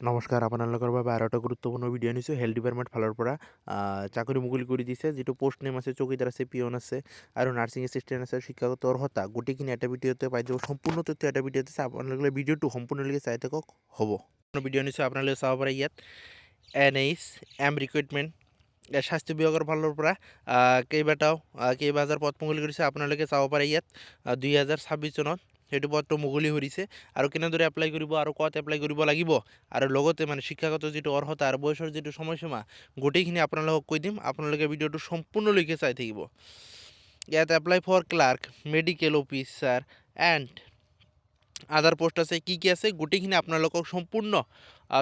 নমস্কাৰ, আপোনালোকৰ বাবে আৰু এটা গুৰুত্বপূৰ্ণ ভিডিঅ' আনিছোঁ। হেল্থ ডিপাৰ্টমেণ্ট ফালৰ পৰা চাকৰি মুকলি কৰি দিছে। যিটো পোষ্ট নেম আছে, চকীদাৰ আছে, পিয়ন আছে আৰু নাৰ্ছিং এছিষ্টেণ্ট আছে, শিক্ষাগত অৰ্হতা গোটেইখিনি এটা ভিডিঅ'তে পাই যাব। সম্পূৰ্ণ তথ্য এটা ভিডিঅ'তে চাই আপোনালোকে ভিডিঅ'টো সম্পূৰ্ণলৈকে চাই থাকক। হ'ব ভিডিঅ' আনিছোঁ, আপোনালোকে চাব পাৰে। ইয়াত NHM ৰিক্ৰুইটমেণ্ট স্বাস্থ্য বিভাগৰ ফালৰ পৰা কেইবাহাজাৰ পদ মুকলি কৰিছে। আপোনালোকে চাব পাৰে ইয়াত 2026 চনত সেইটো পদটো মুকলি কৰিছে আৰু কেনেদৰে এপ্লাই কৰিব আৰু ক'ত এপ্লাই কৰিব লাগিব আৰু লগতে শিক্ষাগত যিটো অৰ্হতা আৰু বয়সৰ যিটো সময়সীমা গোটেইখিনি আপোনালোকক কৈ দিম। আপোনালোকে ভিডিঅ'টো সম্পূৰ্ণলৈকে চাই থাকিব। ইয়াত apply for clerk, medical officer and other post আছে, কি আছে গোটেইখিনি আপোনালোকক সম্পূৰ্ণ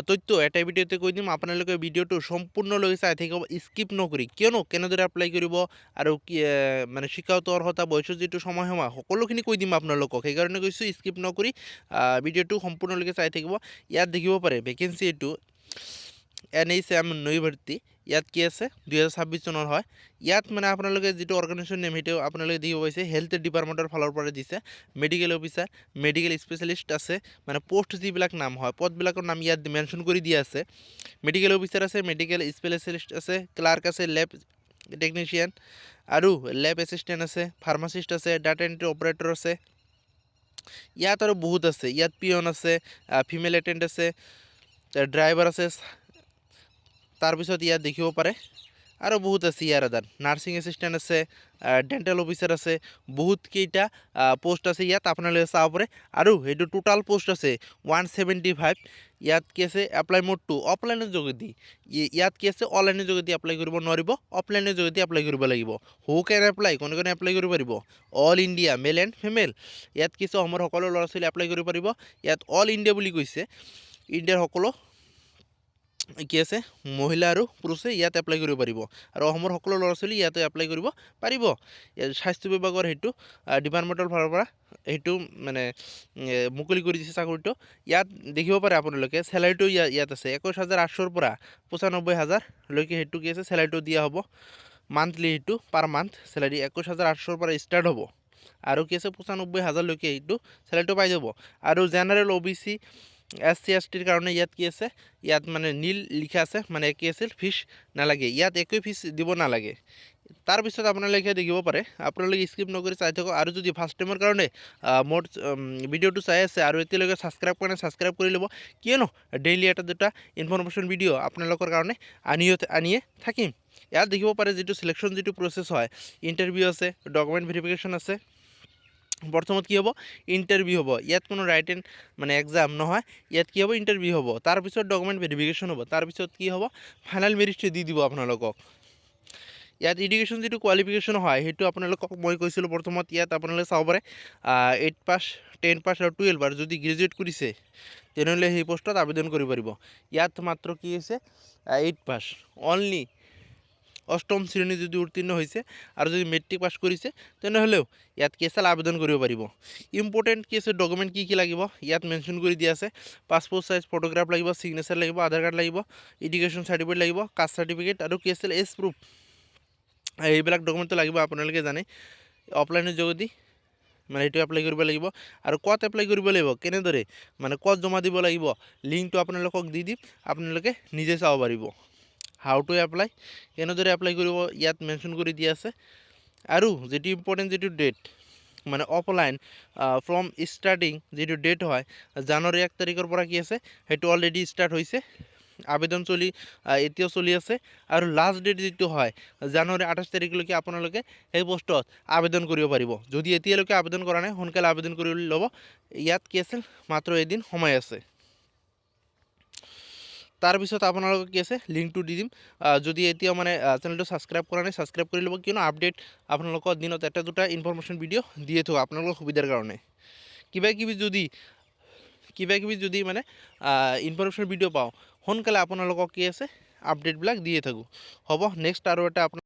তথ্য এটা ভিডিঅ'তে কৈ দিম। আপোনালোকে ভিডিঅ'টো সম্পূৰ্ণলৈকে চাই থাকিব, স্কিপ নকৰি। কিয়নো কেনেদৰে এপ্লাই কৰিব আৰু কি শিক্ষাগত অৰ্হতা, বয়সৰ যিটো সময়সীমা সকলোখিনি কৈ দিম আপোনালোকক। সেইকাৰণে কৈছোঁ স্কিপ নকৰি ভিডিঅ'টো সম্পূৰ্ণলৈকে চাই থাকিব। ইয়াত দেখিব পাৰে ভেকেঞ্চি এইটো NHM নৈ ভৰ্তি। ইয়াত কি আছে 2026 চনৰ হয়। ইয়াত আপোনালোকে যিটো অৰ্গেনাইজেশ্যন নেম সেইটো আপোনালোকে দিব পাইছে, হেল্থ ডিপাৰ্টমেণ্টৰ ফালৰ পৰা দিছে। মেডিকেল অফিচাৰ, মেডিকেল স্পেচিয়েলিষ্ট আছে, পোষ্ট যিবিলাক নাম হয় পদবিলাকৰ নাম ইয়াত মেনশ্যন কৰি দিয়া আছে। মেডিকেল অফিচাৰ আছে, মেডিকেল স্পেচিয়েলিষ্ট আছে, ক্লাৰ্ক আছে, লেব টেকনিচিয়ান আৰু লেব এছিষ্টেণ্ট আছে, ফাৰ্মাচিষ্ট আছে, ডাটা এণ্ট্ৰি অপাৰেটৰ আছে। ইয়াত আৰু বহুত আছে। ইয়াত পিয়ন আছে, ফিমেল এটেণ্ট আছে, ড্ৰাইভাৰ আছে। তাৰপিছত ইয়াত দেখিব পাৰে আৰু বহুত আছে। ইয়াৰ আদাৰ নাৰ্ছিং এছিষ্টেণ্ট আছে, ডেণ্টেল অফিচাৰ আছে, বহুতকেইটা পোষ্ট আছে ইয়াত আপোনালোকে চাব পাৰে। আৰু সেইটো টোটাল পোষ্ট আছে 175। ইয়াত কি আছে এপ্লাই মোডটো অফলাইনৰ যোগেদি, ইয়াত কি আছে অনলাইনৰ যোগেদি এপ্লাই কৰিব নোৱাৰিব, অফলাইনৰ যোগেদি এপ্লাই কৰিব লাগিব। হু কেন এপ্লাই, কোনে কোনে এপ্লাই কৰিব পাৰিব? All India male and female. ইয়াত কি আছে অসমৰ সকলো ল'ৰা ছোৱালী এপ্লাই কৰিব পাৰিব। ইয়াত অল ইণ্ডিয়া বুলি কৈছে, ইণ্ডিয়াৰ সকলো কি আছে মহিলা আৰু পুৰুষে ইয়াত এপ্লাই কৰিব পাৰিব আৰু অসমৰ সকলো ল'ৰা ছোৱালী ইয়াতে এপ্লাই কৰিব পাৰিব। স্বাস্থ্য বিভাগৰ সেইটো ডিপাৰ্টমেণ্টৰ ফালৰ পৰা সেইটো মুকলি কৰি দিছে চাকৰিটো। ইয়াত দেখিব পাৰে আপোনালোকে চেলাৰীটো ইয়াত আছে 21,800 পৰা 95,000লৈকে সেইটো কি আছে চেলাৰীটো দিয়া হ'ব। মান্থলি সেইটো পাৰ মান্থ চেলাৰী 21,800 পৰা ষ্টাৰ্ট হ'ব আৰু কি আছে 95,000লৈকে সেইটো চেলাৰীটো পাই যাব। আৰু জেনেৰেল OBC SC STৰ কাৰণে ইয়াত কি আছে, ইয়াত নীল লিখা আছে, কি আছিল ফিজ নালাগে, ইয়াত একোৱে ফিজ দিব নালাগে। তাৰপিছত আপোনালোকে দেখিব পাৰে, আপোনালোকে স্কিপ নকৰি চাই থাকক। আৰু যদি ফাৰ্ষ্ট টাইমৰ কাৰণে মোৰ ভিডিঅ'টো চাই আছে আৰু এতিয়ালৈকে ছাবস্ক্ৰাইব কৰা নাই, ছাবস্ক্ৰাইব কৰি ল'ব। কিয়নো ডেইলি এটা দুটা ইনফৰমেশ্যন ভিডিঅ' আপোনালোকৰ কাৰণে আনিয়ে থাকিম। ইয়াত দেখিব পাৰে যিটো চিলেকশ্যন যিটো প্ৰচেছ হয়, ইণ্টাৰভিউ আছে, ডকুমেণ্ট ভেৰিফিকেশ্যন আছে। প্ৰথমত কি হ'ব ইণ্টাৰভিউ হ'ব। ইয়াত কোনো ৰাইট এণ্ড এক্সাম নহয়, ইয়াত কি হ'ব ইণ্টাৰভিউ হ'ব। তাৰপিছত ডকুমেণ্ট ভেৰিফিকেশ্যন হ'ব। তাৰপিছত কি হ'ব ফাইনেল মেৰিটটো দি দিব আপোনালোকক। ইয়াত এডুকেশ্যন যিটো কোৱালিফিকেশ্যন হয় সেইটো আপোনালোকক মই কৈছিলোঁ প্ৰথমত। ইয়াত আপোনালোকে চাব পাৰে 8 পাছ, 10 পাছ আৰু 12 আৰু যদি গ্ৰেজুৱেট কৰিছে তেনেহ'লে সেই পোষ্টত আবেদন কৰিব পাৰিব। ইয়াত মাত্ৰ কি হৈছে 8 পাছ অনলি, অষ্টম শ্ৰেণী যদি উত্তীৰ্ণ হৈছে আৰু যদি মেট্ৰিক পাছ কৰিছে তেনেহ'লেও ইয়াত কি আছে আবেদন কৰিব পাৰিব। ইম্পৰ্টেণ্ট কি আছে ডকুমেণ্ট কি লাগিব ইয়াত মেনশ্যন কৰি দিয়া আছে। পাছপোৰ্ট চাইজ ফটোগ্ৰাফ লাগিব, ছিগনেচাৰ লাগিব, আধাৰ কাৰ্ড লাগিব, এডুকেশ্যন চাৰ্টিফিকেট লাগিব, কাষ্ট চাৰ্টিফিকেট আৰু কি আছিল এজ প্ৰুফ। এইবিলাক ডকুমেণ্টটো লাগিব, আপোনালোকে জানে। অফলাইনৰ যোগেদি সেইটো এপ্লাই কৰিব লাগিব। আৰু ক'ত এপ্লাই কৰিব লাগিব, কেনেদৰে ক'ত জমা দিব লাগিব, লিংকটো আপোনালোকক দি দিম, আপোনালোকে নিজে চাব পাৰিব। হাউ টু এপ্লাই, কেনেদৰে এপ্লাই কৰিব ইয়াত মেনশ্যন কৰি দিয়া আছে। আৰু যিটো ইম্পৰ্টেণ্ট যিটো ডেট অফলাইন ফ্ৰম ষ্টাৰ্টিং যিটো ডেট হয় জানুৱাৰী 1 তাৰিখৰ পৰা কি আছে সেইটো অলৰেডি ষ্টাৰ্ট হৈছে। আবেদন এতিয়াও চলি আছে। আৰু লাষ্ট ডেট যিটো হয় জানুৱাৰী 28 তাৰিখলৈকে আপোনালোকে সেই পোষ্টত আবেদন কৰিব পাৰিব। যদি এতিয়ালৈকে আবেদন কৰা নাই সোনকালে আবেদন কৰি ল'ব। ইয়াত কি আছিল মাত্ৰ এদিন সময় আছে। তাৰপিছত আপোনালোকক কি আছে লিংকটো দি দিম। যদি এতিয়া চেনেলটো ছাবস্ক্ৰাইব কৰা নাই ছাবস্ক্ৰাইব কৰি ল'ব, কিয়নো আপডেট আপোনালোকৰ দিনত এটা দুটা ইনফৰমেশ্যন ভিডিঅ' দিয়ে থাকোঁ আপোনালোকৰ সুবিধাৰ কাৰণে। কিবা কিবি যদি ইনফৰমেশ্যন ভিডিঅ' পাওঁ সোনকালে আপোনালোকক কি আছে আপডেটবিলাক দিয়ে থাকোঁ। হ'ব নেক্সট আৰু এটা